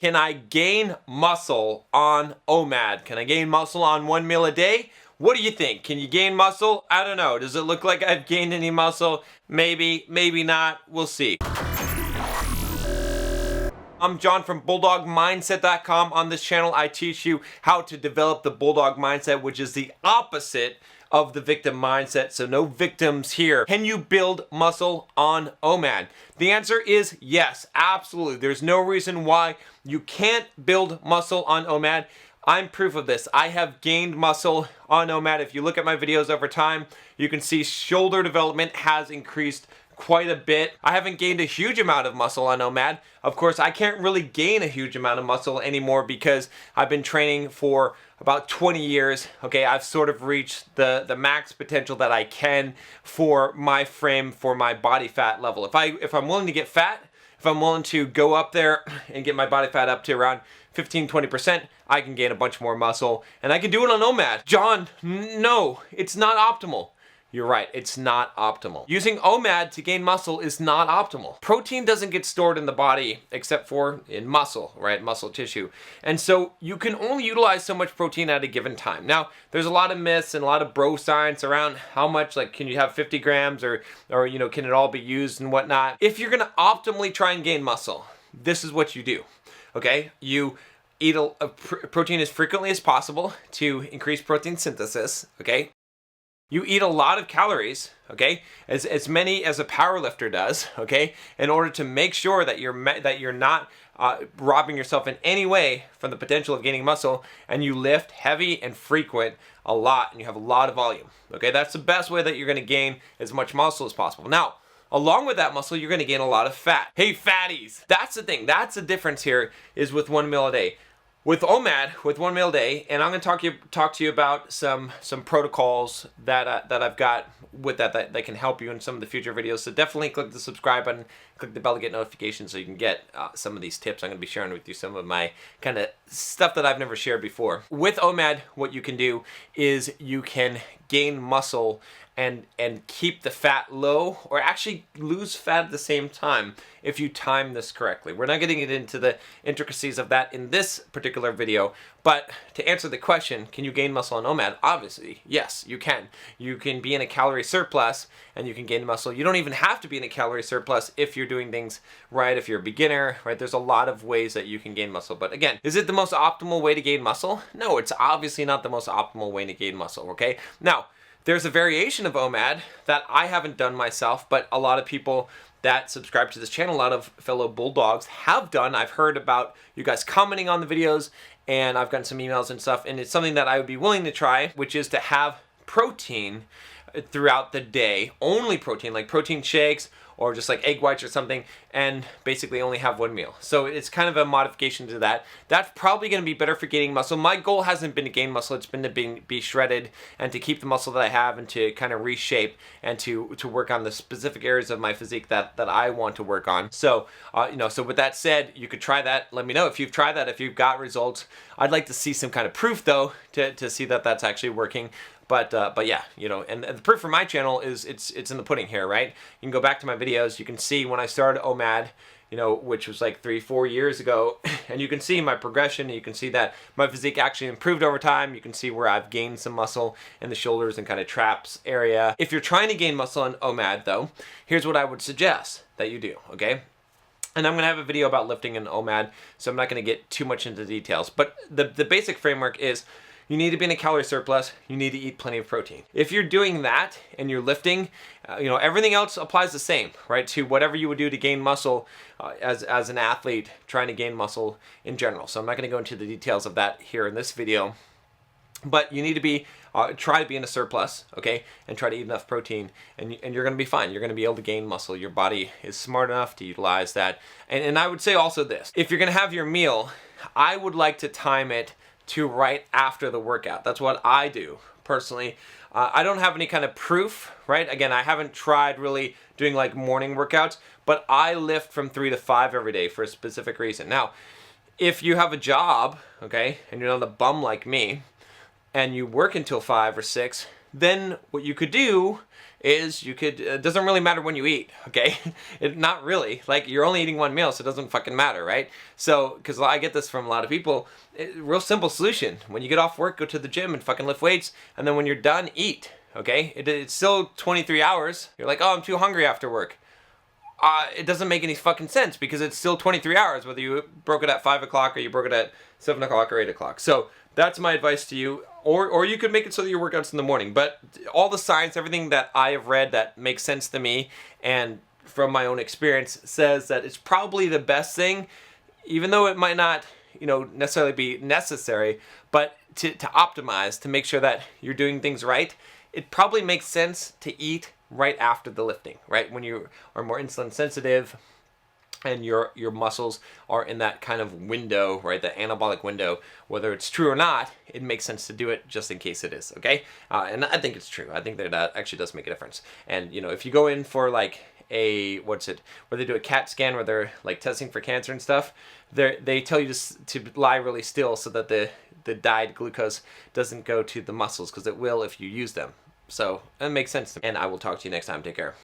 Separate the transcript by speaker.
Speaker 1: Can I gain muscle on OMAD? Can I gain muscle on 1 meal a day? What do you think? Can you gain muscle? I don't know. Does it look like I've gained any muscle? Maybe, maybe not. We'll see. I'm John from BulldogMindset.com. On this channel, I teach you how to develop the Bulldog mindset, which is the opposite of the victim mindset. So no victims here. Can you build muscle on OMAD? The answer is yes, absolutely. There's no reason why you can't build muscle on OMAD. I'm proof of this. I have gained muscle on OMAD. If you look at my videos over time, you can see shoulder development has increased quite a bit. I haven't gained a huge amount of muscle on OMAD. Of course, I can't really gain a huge amount of muscle anymore because I've been training for about 20 years. Okay, I've sort of reached the max potential that I can for my frame, for my body fat level. If I'm willing to get fat, if I'm willing to go up there and get my body fat up to around 15-20%, I can gain a bunch more muscle, and I can do it on OMAD. John, no, it's not optimal. You're right, it's not optimal. Using OMAD to gain muscle is not optimal. Protein doesn't get stored in the body except for in muscle, right? Muscle tissue. And so you can only utilize so much protein at a given time. Now, there's a lot of myths and a lot of bro science around how much, like, can you have 50 grams or you know, can it all be used and whatnot. If you're gonna optimally try and gain muscle, this is what you do, okay? You eat protein as frequently as possible to increase protein synthesis, okay? You eat a lot of calories, okay, as many as a power lifter does, okay, in order to make sure that you're not robbing yourself in any way from the potential of gaining muscle, and you lift heavy and frequent a lot, and you have a lot of volume, okay. That's the best way that you're going to gain as much muscle as possible. Now, along with that muscle, you're going to gain a lot of fat. Hey, fatties, that's the thing. That's the difference here is with 1 meal a day. With OMAD, with 1 meal a day, and I'm going to talk to you about some protocols that I've got with that can help you in some of the future videos. So definitely click the subscribe button, click the bell to get notifications so you can get some of these tips. I'm going to be sharing with you some of my kind of stuff that I've never shared before. With OMAD, what you can do is you can gain muscle and keep the fat low, or actually lose fat at the same time if you time this correctly. We're not getting into the intricacies of that in this particular video, but to answer the question, can you gain muscle on OMAD? Obviously, yes, you can. You can be in a calorie surplus and you can gain muscle. You don't even have to be in a calorie surplus if you're doing things right, if you're a beginner, right? There's a lot of ways that you can gain muscle. But again, is it the most optimal way to gain muscle? No, it's obviously not the most optimal way to gain muscle, okay? Now, there's a variation of OMAD that I haven't done myself, but a lot of people that subscribe to this channel, a lot of fellow Bulldogs have done. I've heard about you guys commenting on the videos, and I've gotten some emails and stuff, and it's something that I would be willing to try, which is to have protein throughout the day, only protein, like protein shakes or just like egg whites or something, and basically only have 1 meal. So it's kind of a modification to that. That's probably going to be better for gaining muscle. My goal hasn't been to gain muscle, it's been to be shredded and to keep the muscle that I have and to kind of reshape and to work on the specific areas of my physique that I want to work on. So, so with that said, you could try that. Let me know if you've tried that, if you've got results. I'd like to see some kind of proof though, to see that that's actually working. But yeah, and the proof for my channel is it's in the pudding here, right? You can go back to my videos. You can see when I started OMAD, which was like 3-4 years ago, and you can see my progression. You can see that my physique actually improved over time. You can see where I've gained some muscle in the shoulders and kind of traps area. If you're trying to gain muscle in OMAD though, here's what I would suggest that you do, okay? And I'm going to have a video about lifting in OMAD, so I'm not going to get too much into the details. But the basic framework is, you need to be in a calorie surplus. You need to eat plenty of protein. If you're doing that and you're lifting, everything else applies the same, right? To whatever you would do to gain muscle as an athlete trying to gain muscle in general. So I'm not going to go into the details of that here in this video. But you need to try to be in a surplus, okay? And try to eat enough protein, and you're going to be fine. You're going to be able to gain muscle. Your body is smart enough to utilize that. And I would say also this. If you're going to have your meal, I would like to time it to right after the workout. That's what I do personally. I don't have any kind of proof, right? Again, I haven't tried really doing like morning workouts, but I lift from 3 to 5 every day for a specific reason. Now, if you have a job, okay, and you're not a bum like me, and you work until 5 or 6, then what you could do is you could, it doesn't really matter when you eat, okay? Not really. Like, you're only eating one meal, so it doesn't fucking matter, right? So, because I get this from a lot of people, real simple solution. When you get off work, go to the gym and fucking lift weights, and then when you're done, eat, okay? It's still 23 hours. You're like, oh, I'm too hungry after work. It doesn't make any fucking sense because it's still 23 hours, whether you broke it at 5 o'clock or you broke it at 7 o'clock or 8 o'clock. So that's my advice to you. Or you could make it so that your workout's in the morning. But all the science, everything that I have read that makes sense to me and from my own experience says that it's probably the best thing, even though it might not, necessarily be necessary, but to optimize, to make sure that you're doing things right, it probably makes sense to eat right after the lifting, right? When you are more insulin sensitive and your muscles are in that kind of window, right? The anabolic window, whether it's true or not, it makes sense to do it just in case it is, okay? And I think it's true. I think that actually does make a difference. And, if you go in for like where they do a CAT scan where they're like testing for cancer and stuff, they tell you to lie really still so that the dyed glucose doesn't go to the muscles, because it will if you use them. So it makes sense to me. And I will talk to you next time. Take care.